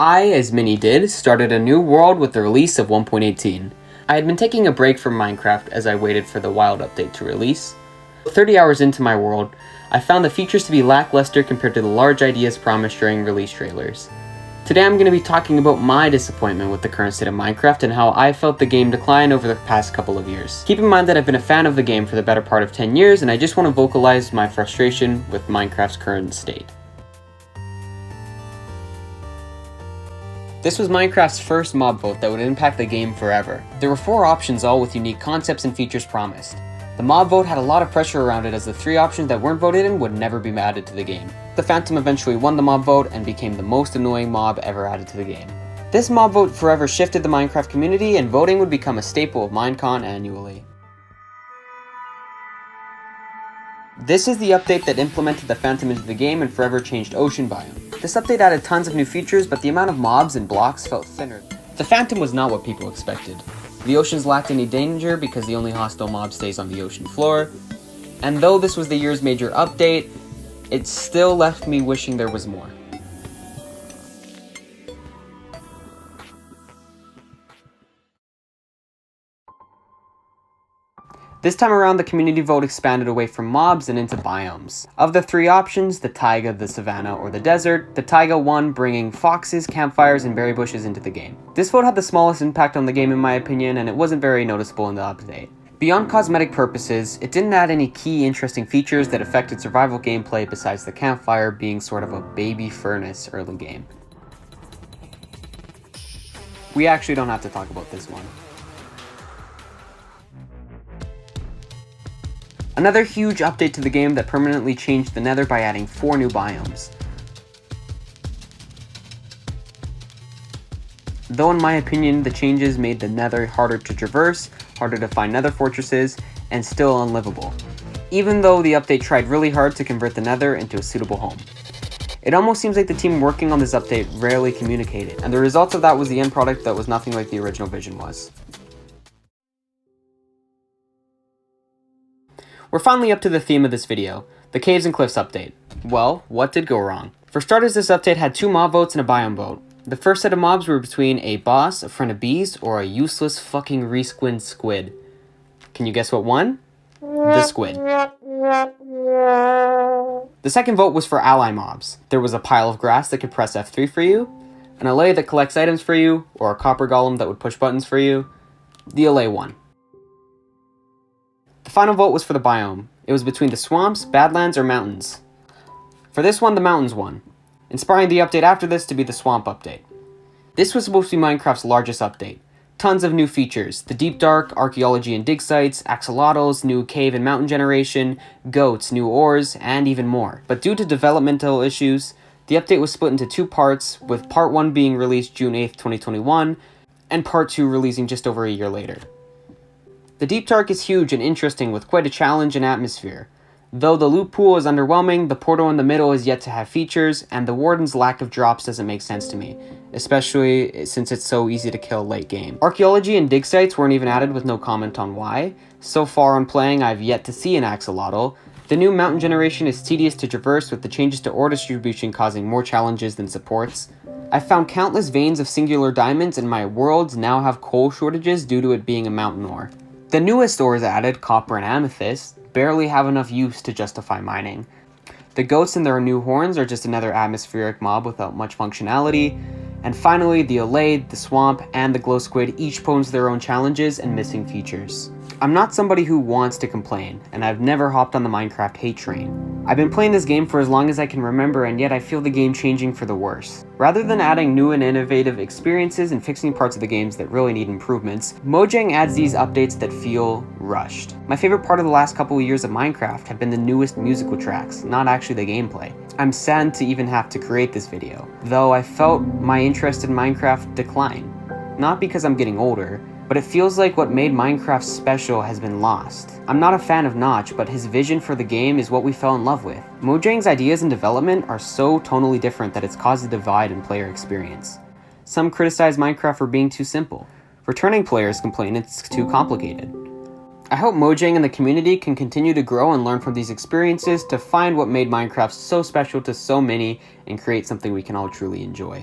I, as many did, started a new world with the release of 1.18. I had been taking a break from Minecraft as I waited for the Wild update to release. 30 hours into my world, I found the features to be lackluster compared to the large ideas promised during release trailers. Today I'm going to be talking about my disappointment with the current state of Minecraft and how I felt the game decline over the past couple of years. Keep in mind that I've been a fan of the game for the better part of 10 years and I just want to vocalize my frustration with Minecraft's current state. This was Minecraft's first mob vote that would impact the game forever. There were 4 options, all with unique concepts and features promised. The mob vote had a lot of pressure around it as the 3 options that weren't voted in would never be added to the game. The Phantom eventually won the mob vote and became the most annoying mob ever added to the game. This mob vote forever shifted the Minecraft community and voting would become a staple of Minecon annually. This is the update that implemented the Phantom into the game and forever changed Ocean Biome. This update added tons of new features, but the amount of mobs and blocks felt thinner. The Phantom was not what people expected. The oceans lacked any danger because the only hostile mob stays on the ocean floor. And though this was the year's major update, it still left me wishing there was more. This time around, the community vote expanded away from mobs and into biomes. Of the 3 options, the taiga, the savanna, or the desert, the taiga won, bringing foxes, campfires, and berry bushes into the game. This vote had the smallest impact on the game in my opinion, and it wasn't very noticeable in the update. Beyond cosmetic purposes, it didn't add any key interesting features that affected survival gameplay besides the campfire being sort of a baby furnace early game. We actually don't have to talk about this one. Another huge update to the game that permanently changed the Nether by adding 4 new biomes. Though in my opinion, the changes made the Nether harder to traverse, harder to find Nether fortresses, and still unlivable, even though the update tried really hard to convert the Nether into a suitable home. It almost seems like the team working on this update rarely communicated, and the result of that was the end product that was nothing like the original vision was. We're finally up to the theme of this video, the Caves and Cliffs update. Well, what did go wrong? For starters, this update had 2 mob votes and a biome vote. The first set of mobs were between a boss, a friend of bees, or a useless fucking resquinned squid. Can you guess what won? The squid. The second vote was for ally mobs. There was a pile of grass that could press F3 for you, an allay that collects items for you, or a copper golem that would push buttons for you. The allay won. The final vote was for the biome. It was between the swamps, badlands, or mountains. For this one, the mountains won, inspiring the update after this to be the swamp update. This was supposed to be Minecraft's largest update. Tons of new features, the deep dark, archaeology and dig sites, axolotls, new cave and mountain generation, goats, new ores, and even more. But due to developmental issues, the update was split into 2 parts, with part 1 being released June 8th, 2021, and part 2 releasing just over a year later. The Deep Dark is huge and interesting with quite a challenge and atmosphere. Though the loot pool is underwhelming, the portal in the middle is yet to have features, and the Warden's lack of drops doesn't make sense to me, especially since it's so easy to kill late game. Archaeology and dig sites weren't even added with no comment on why. So far on playing, I've yet to see an axolotl. The new mountain generation is tedious to traverse with the changes to ore distribution causing more challenges than supports. I've found countless veins of singular diamonds and my worlds now have coal shortages due to it being a mountain ore. The newest ores added, copper and amethyst, barely have enough use to justify mining. The goats and their new horns are just another atmospheric mob without much functionality. And finally, the allay, the swamp, and the glow squid each pose their own challenges and missing features. I'm not somebody who wants to complain, and I've never hopped on the Minecraft hate train. I've been playing this game for as long as I can remember, and yet I feel the game changing for the worse. Rather than adding new and innovative experiences and fixing parts of the games that really need improvements, Mojang adds these updates that feel rushed. My favorite part of the last couple of years of Minecraft have been the newest musical tracks, not actually the gameplay. I'm sad to even have to create this video, though I felt my interest in Minecraft decline. Not because I'm getting older, but it feels like what made Minecraft special has been lost. I'm not a fan of Notch, but his vision for the game is what we fell in love with. Mojang's ideas and development are so tonally different that it's caused a divide in player experience. Some criticize Minecraft for being too simple. Returning players complain it's too complicated. I hope Mojang and the community can continue to grow and learn from these experiences to find what made Minecraft so special to so many and create something we can all truly enjoy.